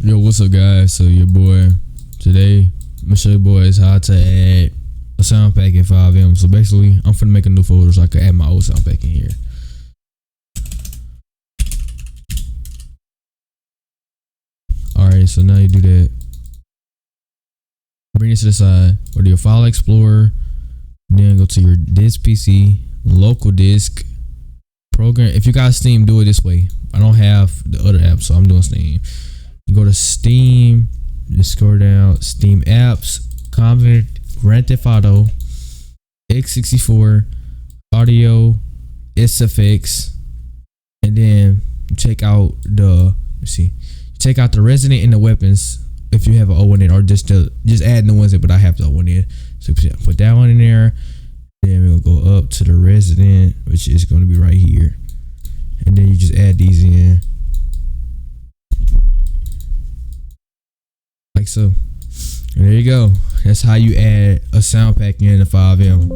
Yo, what's up, guys? So your boy today, I'm gonna show you boys how to add a sound pack in Fivem. So basically, I'm finna make a new folder so I can add my old sound pack in here. Alright, so now you do that. Bring it to the side. Go to your File Explorer. Then go to your disk PC, local disk, program. If you got Steam, do it this way. I don't have the other app, so I'm doing Steam. You go to Steam, just scroll down, Steam apps, Convent, Grand Theft Auto, X64, Audio, SFX, and then check out the, check out the Resident and the weapons if you have an O1 in, or just add the ones in, but I have the O1 in. So put that one in there. Then we'll go up to the Resident, which is going to be right here, and then you just add these in like so. And there you go. That's how you add a sound pack in the Fivem.